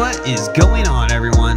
What is going on, everyone?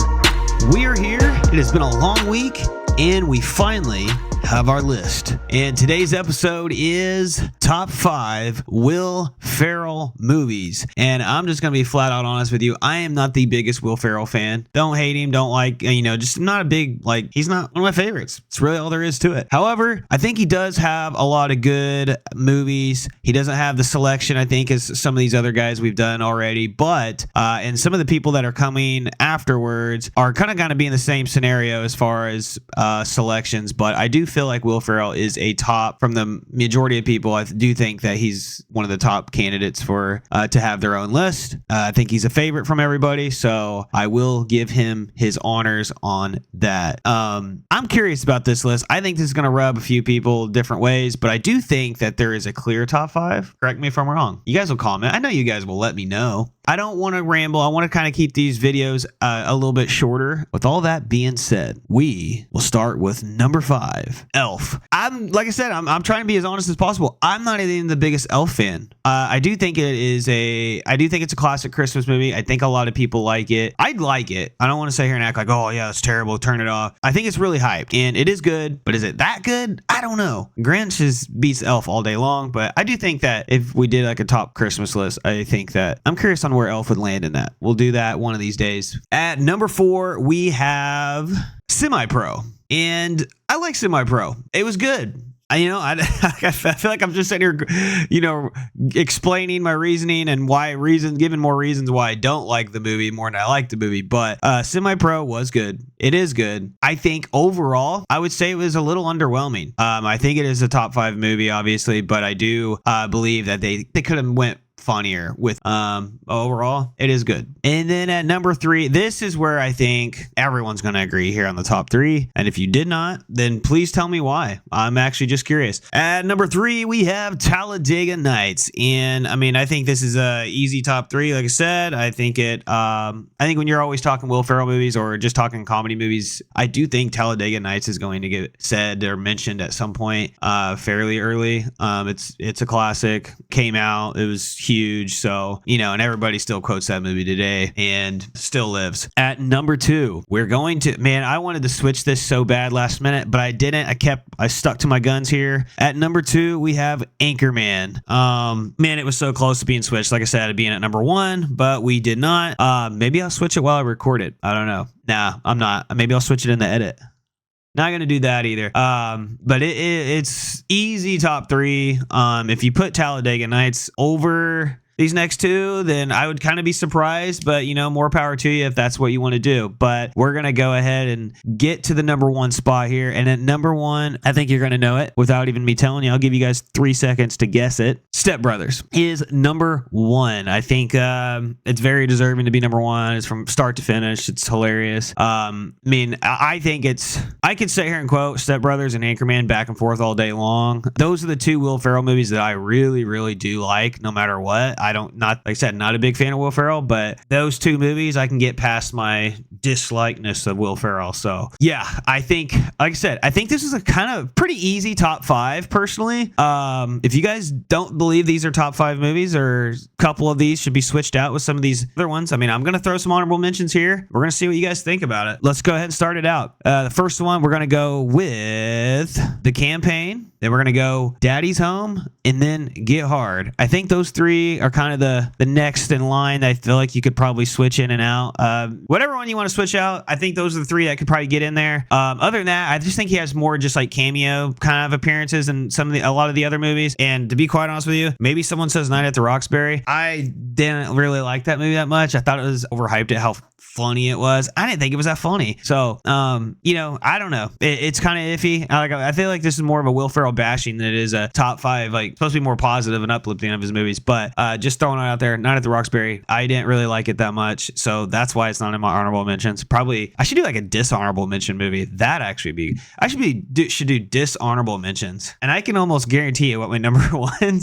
We are here. It has been a long week, and we finally have our list. And today's episode is top 5 Will Ferrell movies. And I'm just going to be flat out honest with you. I am not the biggest Will Ferrell fan. Don't hate him. Don't like, just not a big, he's not one of my favorites. It's really all there is to it. However, I think he does have a lot of good movies. He doesn't have the selection, I think, as some of these other guys we've done already. But, and some of the people that are coming afterwards are kind of going to be in the same scenario as far as selections. But I do feel like Will Ferrell is a top from the majority of people. I do think that he's one of the top candidates for to have their own list. I think he's a favorite from everybody, so I will give him his honors on that. I'm curious about this list. I think this is going to rub a few people different ways, but I do think that there is a clear top 5. Correct me if I'm wrong. You guys will comment. I know you guys will let me know. I don't want to ramble. I want to kind of keep these videos a little bit shorter. With all that being said, we will start with number 5, Elf. I'm trying to be as honest as possible. I'm not even the biggest Elf fan. I do think it's a classic Christmas movie. I think a lot of people like it. I'd like it. I don't want to sit here and act like, oh yeah, it's terrible, turn it off. I think it's really hyped and it is good, but is it that good? I don't know. Grinch beats Elf all day long, but I do think that if we did like a top Christmas list, I think that I'm curious on where Elf would land in that. We'll do that one of these days. At number 4, we have Semi-Pro. And I like Semi-Pro. It was good. I feel like I'm just sitting here, explaining my reasoning and giving more reasons why I don't like the movie more than I like the movie. But Semi-Pro was good. It is good. I think overall, I would say it was a little underwhelming. I think it is a top 5 movie, obviously, but I do believe that they could have went funnier with overall it is good. And then at number 3, this is where I think everyone's going to agree here on the top 3, and if you did not, then please tell me why. I'm actually just curious. At number 3, we have Talladega Nights, and I think this is a easy top 3. Like I said, I think when you're always talking Will Ferrell movies or just talking comedy movies, I do think Talladega Nights is going to get said or mentioned at some point fairly early. It's a classic, came out, it was huge, so and everybody still quotes that movie today and still lives. At number 2, we're going to I wanted to switch this so bad last minute, but I didn't. I stuck to my guns here. At number 2, we have Anchorman. It was so close to being switched, like I said, to being at number 1, but we did not. Maybe I'll switch it while I record it. I don't know. Nah, I'm not. Maybe I'll switch it in the edit. Not going to do that either. But it's easy top 3. If you put Talladega Nights over these next 2, then I would kind of be surprised, but more power to you if that's what you want to do. But we're going to go ahead and get to the number 1 spot here. And at number 1, I think you're going to know it without even me telling you. I'll give you guys 3 seconds to guess it. Step Brothers is number 1. I think it's very deserving to be number 1. It's from start to finish. It's hilarious. I think I could sit here and quote Step Brothers and Anchorman back and forth all day long. Those are the 2 Will Ferrell movies that I really, really do like, no matter what. Like I said, not a big fan of Will Ferrell, but those 2 movies, I can get past my dislikeness of Will Ferrell. So yeah, I think, like I said, I think this is a kind of pretty easy top 5 personally. If you guys don't believe these are top 5 movies, or a couple of these should be switched out with some of these other ones, I'm going to throw some honorable mentions here. We're going to see what you guys think about it. Let's go ahead and start it out. The first one, we're going to go with The Campaign. Then we're going to go Daddy's Home, and then Get Hard. I think those 3 are kind of the next in line. I feel like you could probably switch in and out. Whatever one you want to switch out, I think those are the 3 that could probably get in there. Other than that, I just think he has more just like cameo kind of appearances in a lot of the other movies. And to be quite honest with you, maybe someone says Night at the Roxbury. I didn't really like that movie that much. I thought it was overhyped at how funny it was. I didn't think it was that funny. So, I don't know. It's kind of iffy. I feel like this is more of a Will Ferrell bashing than it is a top 5, supposed to be more positive and uplifting of his movies. But just throwing it out there, Night at the Roxbury, I didn't really like it that much. So that's why it's not in my honorable mentions. Probably, I should do like a dishonorable mention movie. That actually be, should do dishonorable mentions. And I can almost guarantee you what my number 1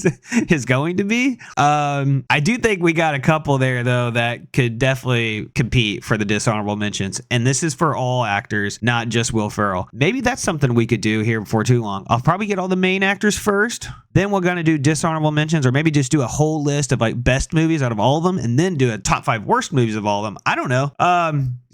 is going to be. I do think we got a couple there, though, that could definitely compete for the dishonorable mentions. And this is for all actors, not just Will Ferrell. Maybe that's something we could do here before too long. I'll probably get all the main actors first. Then we're going to do dishonorable mentions, or maybe just do a whole list of like best movies out of all of them, and then do a top 5 worst movies of all of them. I don't know.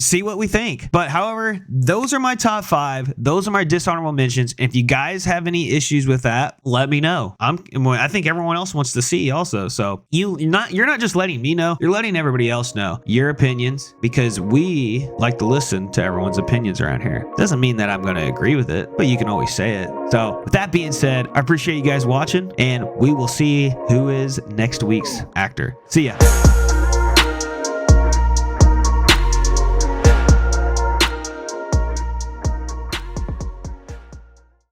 See what we think. But however, those are my top 5. Those are my dishonorable mentions. If you guys have any issues with that, let me know. I think everyone else wants to see also. So you're not just letting me know, you're letting everybody else know your opinions, because we like to listen to everyone's opinions around here. Doesn't mean that I'm going to agree with it, but you can always say it. So with that being said, I appreciate you guys watching, and we will see who is next week's actor. See ya.